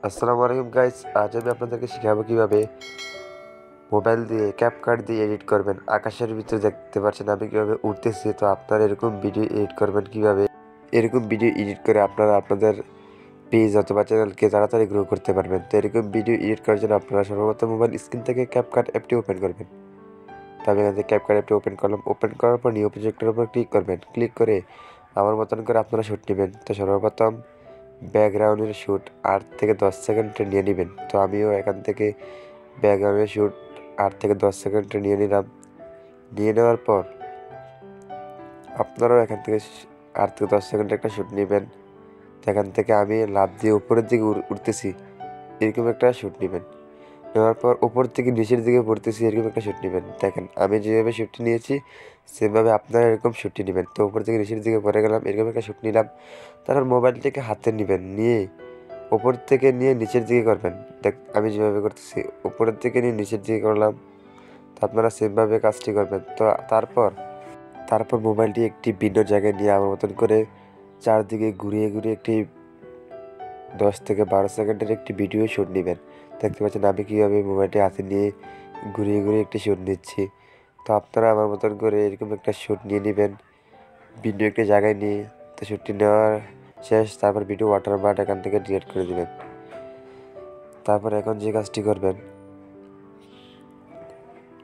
আসসালামু আলাইকুম গাইস, আজ আমি আপনাদেরকে শেখাবো কিভাবে মোবাইল দিয়ে ক্যাপকাট দিয়ে এডিট করবেন। আকাশের ভিতরে দেখতে পাচ্ছেন আমি কিভাবে উঠতেছি, তো আপনারা এরকম ভিডিও এডিট করবেন কিভাবে। এরকম ভিডিও এডিট করে আপনারা আপনাদের পেজ অথবা চ্যানেলকে তাড়াতাড়ি গ্রো করতে পারবেন। তো এরকম ভিডিও এডিট করার জন্য আপনারা সর্বপ্রথম মোবাইল স্ক্রিন থেকে ক্যাপকাট অ্যাপটি ওপেন করবেন। তো আমি এখান থেকে ক্যাপকাট অ্যাপটি ওপেন করলাম। ওপেন করার পর নিউ প্রজেক্টের উপর ক্লিক করবেন। ক্লিক করে আমার মতন করে আপনারা শ্যুট নেবেন। তো সর্বপ্রথম ব্যাকগ্রাউন্ডের শ্যুট 8 থেকে 10 সেকেন্ডে নিয়ে নেবেন। তো আমিও এখান থেকে ব্যাকগ্রাউন্ডের শ্যুট 8 থেকে 10 সেকেন্ডে নিয়ে নিলাম। নিয়ে নেওয়ার পর আপনারাও এখান থেকে 8 থেকে 10 সেকেন্ডে একটা শ্যুট নেবেন। তো এখান থেকে আমি লাফ দিয়ে উপরের দিকে উঠতেছি, এরকম একটা শ্যুট নেবেন। নেওয়ার পর উপর থেকে নিচের দিকে পড়তেছি, এরকম একটা শ্যুট নেবেন। দেখেন আমি যেভাবে শ্যুটটি নিয়েছি সেভাবে আপনারা এরকম শ্যুটটি নেবেন। তো উপর থেকে নিচের দিকে পড়ে গেলাম, এরকম একটা শ্যুট নিলাম। তারপর মোবাইলটিকে হাতে নেবেন, নিয়ে উপর থেকে নিয়ে নিচের দিকে করবেন। দেখ আমি যেভাবে করতেছি, উপরের থেকে নিয়ে নিচের দিকে করলাম। তো আপনারা সেমভাবে কাজটি করবেন। তো তারপর মোবাইলটি একটি ভিন্ন জায়গায় নিয়ে আমার মতন করে চারদিকে ঘুরিয়ে ঘুরিয়ে একটি 10 থেকে 12 সেকেন্ডের একটি ভিডিও শ্যুট নেবেন। দেখতে পাচ্ছেন আমি কীভাবে মোবাইলটি হাতে নিয়ে ঘুরিয়ে ঘুরিয়ে একটি শ্যুট নিচ্ছি। তো আপনারা আমার মতন করে এরকম একটা শ্যুট নিয়ে নেবেন ভিন্ন একটি জায়গায় নিয়ে। তো শ্যুটটি নেওয়ার শেষ, তারপর ভিডিও ওয়াটারমার্ক এখান থেকে ডিলিট করে দেবেন। তারপর এখন যে কাজটি করবেন,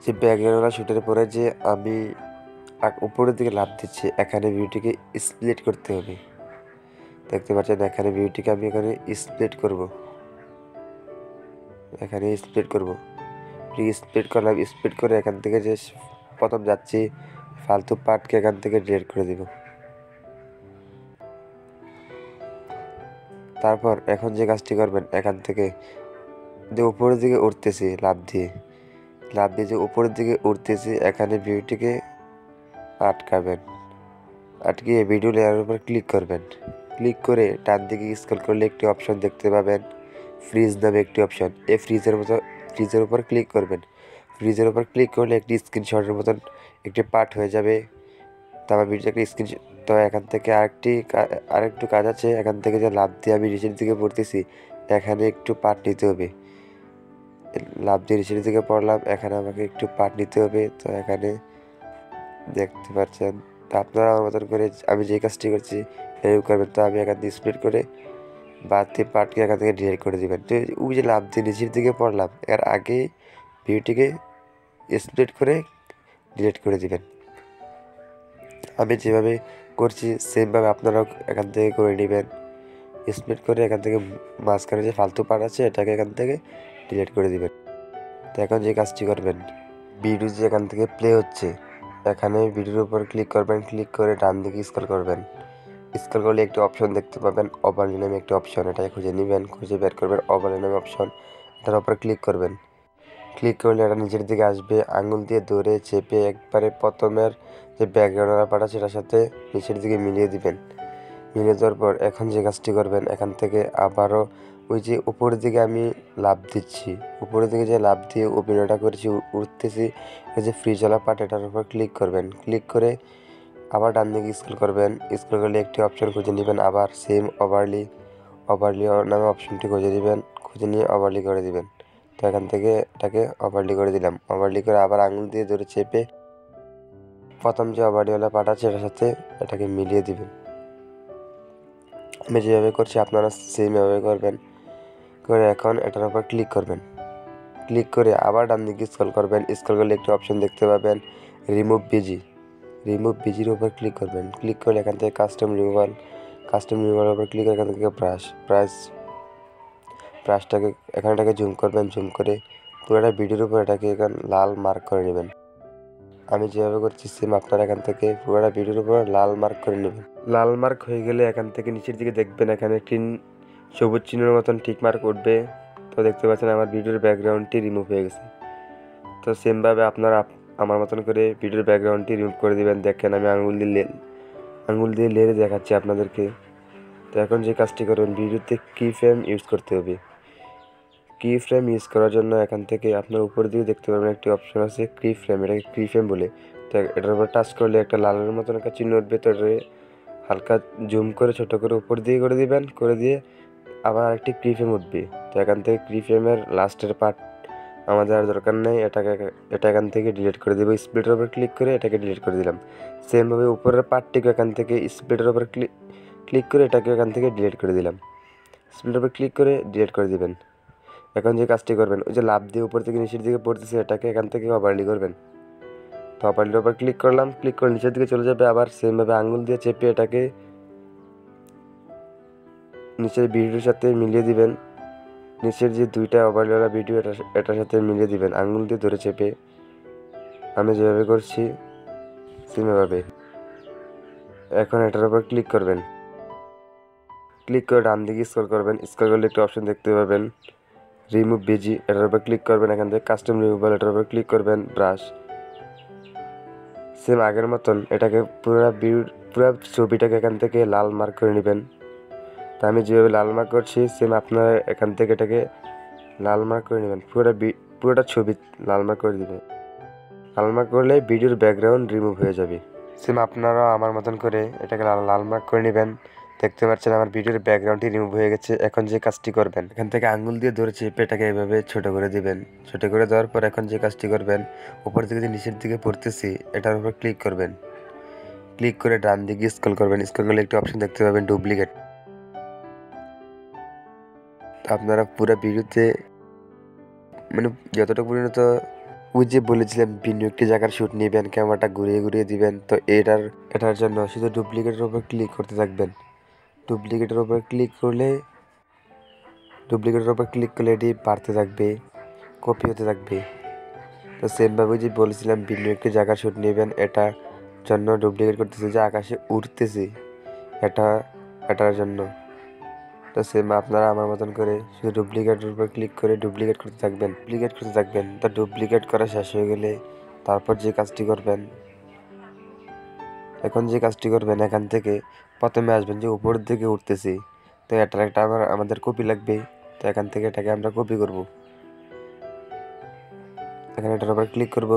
যে ব্যাকগ্রাউন্ড শ্যুটের পরে যে আমি উপরের দিকে লাফ দিচ্ছি, এখানে ভিউটিকে স্প্লিট করতে হবে। দেখতে পাচ্ছেন এখানে ভিউটিকে আমি এখানে স্প্লিট করব, এখানে স্প্লিট করব। স্প্লিট করলাম, স্প্লিট করে এখান থেকে যে প্রথম যাচ্ছি ফালতু পার্টকে এখান থেকে ডিলিট করে দিব। তারপর এখন যে কাজটি করবেন, এখান থেকে যে উপরের দিকে উঠতেছি লাফ দিয়ে যে উপরের দিকে উঠতেছি, এখানে ভিউটিকে আটকাবেন। আটকিয়ে ভিডিও লেয়ারের উপর ক্লিক করবেন। ক্লিক করে ডান দিকে স্ক্রল করলে একটি অপশন দেখতে পাবেন, ফ্রিজ নামে একটি অপশন। এই ফ্রিজের উপর ক্লিক করবেন। ফ্রিজের উপর ক্লিক করলে একটি স্ক্রিনশটের মতন একটি পার্ট হয়ে যাবে। তারপর ভিডিও একটা স্ক্রিনশট। তো এখান থেকে আরেকটু কাজ আছে। এখান থেকে যে লাফ দিয়ে আমি নিচের দিকে পড়তেছি, এখানে একটু পার্ট নিতে হবে। লাফ দিয়ে নিচের দিকে পড়লাম, এখানে আমাকে একটু পার্ট নিতে হবে। তো এখানে দেখতে পাচ্ছেন। তো আপনারা আমার মতন করে আমি যে কাজটি করছি এরকম করবেন। তো আমি এখান থেকে স্প্লিট করে বাড়তি পার্টকে এখান থেকে ডিলিট করে দেবেন। তো ওই যে লাফ দিয়ে নিচের দিকে পড়লাম, এর আগে ভিউটিকে স্প্লিট করে ডিলিট করে দিবেন। আমি যেভাবে করছি সেমভাবে আপনারাও এখান থেকে করে নেবেন। স্প্লিট করে এখান থেকে মাঝখানে যে ফালতু পার্ট আছে এটাকে এখান থেকে ডিলিট করে দিবেন। তো এখন যে কাজটি করবেন, ভিডিও যে এখান থেকে প্লে হচ্ছে, এখানে ভিডিওর উপর ক্লিক করবেন। ক্লিক করে ডান দিকে স্ক্রল করবেন। স্ক্রল করলে একটি অপশন দেখতে পাবেন, ওভারলি নামে একটি অপশন। এটাকে খুঁজে নেবেন, খুঁজে বের করবেন ওভারলি নামে অপশন। এটার উপর ক্লিক করবেন। ক্লিক করলে এটা নিচের দিকে আসবে, আঙুল দিয়ে ধরে চেপে একবারে প্রথমের যে ব্যাকগ্রাউন্ডের পার্ট আছে সেটার সাথে নিচের দিকে মিলিয়ে দিবেন। মিলিয়ে দেওয়ার পর এখন যে কাজটি করবেন, এখান থেকে আবারও ওই যে উপরের দিকে আমি লাফ দিচ্ছি, উপরের দিকে যে লাফ দিয়ে অভিনয়টা করেছি উঠতেছি, এই যে ফ্রিজওয়ালা পার্ট এটার উপর ক্লিক করবেন। ক্লিক করে আবার ডান দিকে স্ক্রল করবেন। স্ক্রল করলে একটি অপশন খুঁজে নেবেন, আবার সেম ওভারলি নামে অপশনটি খুঁজে নেবেন। খুঁজে নিয়ে ওভারলি করে দিবেন। তো এখান থেকে এটাকে ওভারলি করে দিলাম। ওভারলি করে আবার আঙুল দিয়ে ধরে চেপে প্রথম যে ওভারলিওয়ালা পার্ট আছে এটার সাথে এটাকে মিলিয়ে দিবেন। আমি যেভাবে করছি আপনারা সেমভাবে করবেন। করে এখন এটার উপর ক্লিক করবেন। ক্লিক করে আবার ডান দিকে স্ক্রল করবেন। স্ক্রল করলে একটি অপশন দেখতে পাবেন, রিমুভ বিজির উপর ক্লিক করবেন। ক্লিক করলে এখান থেকে কাস্টম রিমুভালের উপর ক্লিক করে এখান থেকে ব্রাশটাকে এখানটাকে জুম করবেন। জুম করে পুরোটা ভিডিওর উপর এটাকে এখানে লাল মার্ক করে নেবেন। আমি যেভাবে করছি সেম আপনারা এখান থেকে পুরোটা ভিডিওর উপর লাল মার্ক করে নেবেন। লাল মার্ক হয়ে গেলে এখান থেকে নিচের দিকে দেখবেন এখানে একটি সবুজ চিহ্নের মতন টিক মার্ক উঠবে। তো দেখতে পাচ্ছেন আমার ভিডিওর ব্যাকগ্রাউন্ডটি রিমুভ হয়ে গেছে। তো সেমভাবে আপনারা আমার মতন করে ভিডিওর ব্যাকগ্রাউন্ডটি রিমুভ করে দেবেন। দেখেন আমি আঙুল দিয়ে লেড়ে দেখাচ্ছি আপনাদেরকে। তো এখন যে কাজটি করবেন, ভিডিওতে কি ফ্রেম ইউজ করতে হবে। কি ফ্রেম ইউজ করার জন্য এখান থেকে আপনার উপর দিকে দেখতে পাবেন একটি অপশন আছে কি ফ্রেম, এটাকে কি ফ্রেম বলে। তো এটার উপর টাচ করলে একটা লালের মতন একটা চিহ্ন উঠবে। তো হালকা জুম করে ছোট করে উপর দিকে করে দিবেন। করে দিয়ে আবার আরেকটি কি ফ্রেম উঠবে। তো এখান থেকে কি ফ্রেমের লাস্টের পার্ট আমাদের আর দরকার নেই, এটা এখান থেকে ডিলিট করে দেবো। স্প্লিটের উপর ক্লিক করে এটাকে ডিলিট করে দিলাম। সেমভাবে উপরের পার্টটিকে এখান থেকে স্প্লিটের উপর ক্লিক করে এটাকে এখান থেকে ডিলিট করে দিলাম। স্প্লিটের উপর ক্লিক করে ডিলিট করে দিবেন। এখন যে কাজটি করবেন, ওই যে লাভ দিয়ে উপর থেকে নিচের দিকে পড়তেছে এটাকে এখান থেকে ওভারলি করবেন। তো ওভারলির উপর ক্লিক করলাম, ক্লিক করে নিচের দিকে চলে যাবে। আবার সেমভাবে আঙুল দিয়ে চেপে এটাকে নিচের ভিডিওর সাথে মিলিয়ে দিবেন। নিচের যে দুইটা ওভারলিওয়ালা ভিডিও এটার সাথে মিলিয়ে দিবেন আঙুল দিয়ে ধরে চেপে। আমি যেভাবে করছি সেমভাবে। এখন এটার উপর ক্লিক করবেন, ক্লিক করে ডান দিকে স্ক্রল করবেন। স্ক্রল করলে একটা অপশন দেখতে পাবেন রিমুভ বিজি, এটার উপর ক্লিক করবেন। এখান থেকে কাস্টম রিমুভাল এটার উপর ক্লিক করবেন। ব্রাশ সেম আগের মতন এটাকে পুরো ছবিটাকে এখান থেকে লাল মার্ক করে নেবেন। তা আমি যেভাবে লাল মার্ক করছি সেম আপনারা এখান থেকে এটাকে লাল মার্ক করে নেবেন। পুরোটা ছবি লাল মার্ক করে দেবেন। লাল মার্ক করলে ভিডিওর ব্যাকগ্রাউন্ড রিমুভ হয়ে যাবে। সেম আপনারা আমার মতন করে এটাকে লাল মার্ক করে নেবেন। দেখতে পাচ্ছেন আমার ভিডিওর ব্যাকগ্রাউন্ডটি রিমুভ হয়ে গেছে। এখন যে কাজটি করবেন, এখান থেকে আঙুল দিয়ে ধরে চেপে এটাকে এভাবে ছোট করে দিবেন। ছোট করে দেওয়ার পর এখন যে কাজটি করবেন, উপর থেকে যে নিচের দিকে পড়তেছি এটার উপর ক্লিক করবেন। ক্লিক করে ডান দিকে স্ক্রল করবেন। স্ক্রল করলে একটি অপশন দেখতে পাবেন ডুপ্লিকেট। আপনারা পুরো ভিডিওতে মানে যতটুকু পর্যন্ত ওই যে বলেছিলাম ভিন্ন একটি জায়গার শ্যুট নেবেন, ক্যামেরাটা ঘুরিয়ে ঘুরিয়ে দিবেন। তো এটার জন্য শুধু ডুপ্লিকেটের উপর ক্লিক করতে থাকবেন। ডুপ্লিকেটের উপর ক্লিক করলে এটি বাড়তে থাকবে, কপি হতে থাকবে। তো সেমভাবে যে বলেছিলাম ভিন্ন একটি জায়গার শ্যুট নেবেন, এটার জন্য ডুপ্লিকেট করতেছে যে আকাশে উঠতেছে এটার জন্য। তো সেম আপনারা আমার মতন করে শুধু ডুপ্লিকেটের উপর ক্লিক করে ডুপ্লিকেট করতে থাকবেন। তো ডুপ্লিকেট করা শেষ হয়ে গেলে তারপর যে কাজটি করবেন, এখান থেকে প্রথমে আসবেন যে উপরের দিকে উঠতেছি। তো এটার একটা আমাদের কপি লাগবে। তো এখান থেকে এটাকে আমরা কপি করব। এখানে এটার উপর ক্লিক করব,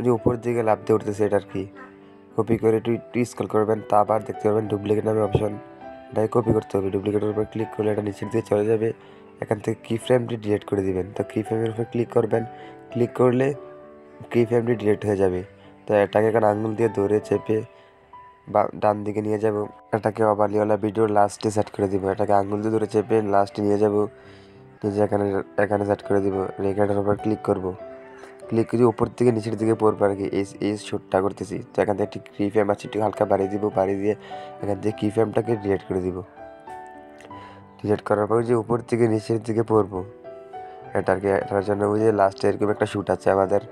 যে উপরের দিকে লাফ দিয়ে উঠতেছে এটার কি কপি করে একটু স্ক্রল করবেন। তা আবার দেখতে পাবেন ডুপ্লিকেট নামে অপশন, এটাকে কপি করতে হবে। ডুপ্লিকেটের উপর ক্লিক করলে এটা নিচের দিকে চলে যাবে। এখান থেকে কি ফ্রেমটি ডিলিট করে দিবেন। তো কি ফ্রেমের উপর ক্লিক করবেন, ক্লিক করলে কি ফ্রেমটি ডিলিট হয়ে যাবে। তো এটাকে এখন আঙুল দিয়ে ধরে চেপে বা ডান দিকে নিয়ে যাব। এটাকে ওভারলিওয়ালা ভিডিওর লাস্টে সেট করে দিব। এটাকে আঙুল দিয়ে ধরে চেপে লাস্টে নিয়ে যাব, নিজে এখানে সেট করে দিব। রেখাটার উপর ক্লিক করব, ক্লিক করে উপর থেকে নিচের দিকে পড়বে আর কি এই শ্যুটটা করতেছি। তো এখান থেকে একটি কি ফ্রেম আছে, একটু হালকা বাড়িয়ে দিব। বাড়িয়ে দিয়ে এখান থেকে কি ফ্রেমটাকে ডিলিট করে দিব। ডিলিট করার পর যে উপর থেকে নিচের দিকে পড়বো এটার জন্য ওই যে লাস্টে এরকম একটা শ্যুট আছে আমাদের,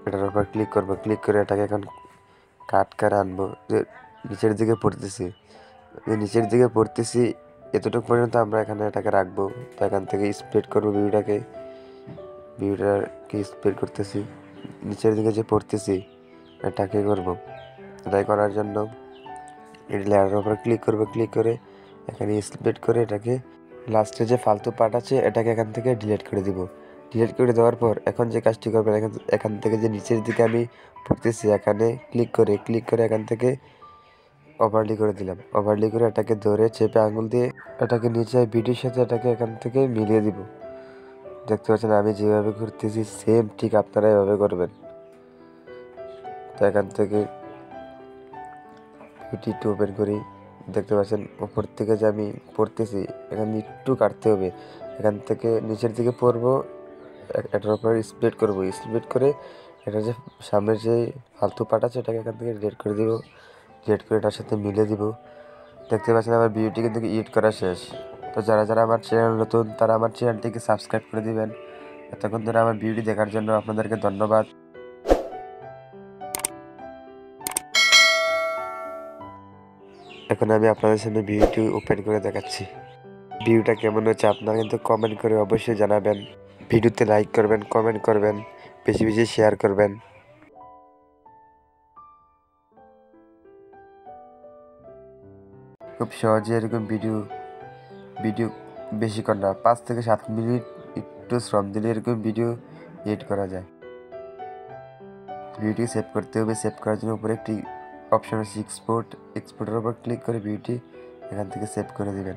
এটার উপর ক্লিক করব। ক্লিক করে এটাকে এখন কাট করে আনবো। যে নিচের দিকে পড়তেছি এতটুকু পর্যন্ত আমরা এখানে এটাকে রাখবো। তো এখান থেকে স্প্লিট করবো ভিউটাকে স্প্লিট করতেছি। নিচের দিকে যে পড়তেছি এটাকে করবো। এটাই করার জন্য এই লেয়ারের উপর ক্লিক করবো। ক্লিক করে এখানে স্প্লিট করে এটাকে লাস্টে যে ফালতু পার্ট আছে এটাকে এখান থেকে ডিলিট করে দিব। ডিলিট করে দেওয়ার পর এখন যে কাজটি করবেন, এখান থেকে যে নিচের দিকে আমি পড়তেছি এখানে ক্লিক করে এখান থেকে ওভারলি করে দিলাম। ওভারলি করে এটাকে ধরে চেপে আঙুল দিয়ে এটাকে নিচে ভিডিওর সাথে এটাকে এখান থেকে মিলিয়ে দিব। দেখতে পাচ্ছেন আমি যেভাবে করতেছি সেম ঠিক আপনারা এভাবে করবেন। তো এখান থেকে ভিডিওটি ওপেন করি। দেখতে পাচ্ছেন উপর থেকে যে আমি পড়তেছি এখানে একটু কাটতে হবে। এখান থেকে নিচের দিকে পড়বো, এটার উপর স্প্লিট করবো। স্প্লিট করে এটা যে সামনের যে ফালতু পার্ট আছে এটাকে এখান থেকে ডিলিট করে দিব। ডিলিট করে এটার সাথে মিলিয়ে দিব। দেখতে পাচ্ছেন আমার ভিডিওটি কিন্তু এডিট করা শেষ। তো যারা আমার চ্যানেল নতুন তারা আমার চ্যানেলটিকে সাবস্ক্রাইব করে দিবেন। এতক্ষণ ধরে আমার ভিডিও দেখার জন্য আপনাদেরকে ধন্যবাদ। এখন আমি আপনাদের সামনে ভিডিওটি ওপেন করে দেখাচ্ছি। ভিডিওটা কেমন হচ্ছে আপনারা কিন্তু কমেন্ট করে অবশ্যই জানাবেন। ভিডিওতে লাইক করবেন, কমেন্ট করবেন, বেশি বেশি শেয়ার করবেন। খুব সহজে এরকম ভিডিও বেশিক্ষণ না, 5 থেকে 7 মিনিট একটু শ্রম দিলে এরকম ভিডিও এডিট করা যায়। ভিডিও সেভ করতে হবে। সেভ করার জন্য উপরে একটি অপশন আছে এক্সপোর্টের উপর ক্লিক করে ভিডিওটি এখান থেকে সেভ করে দিবেন।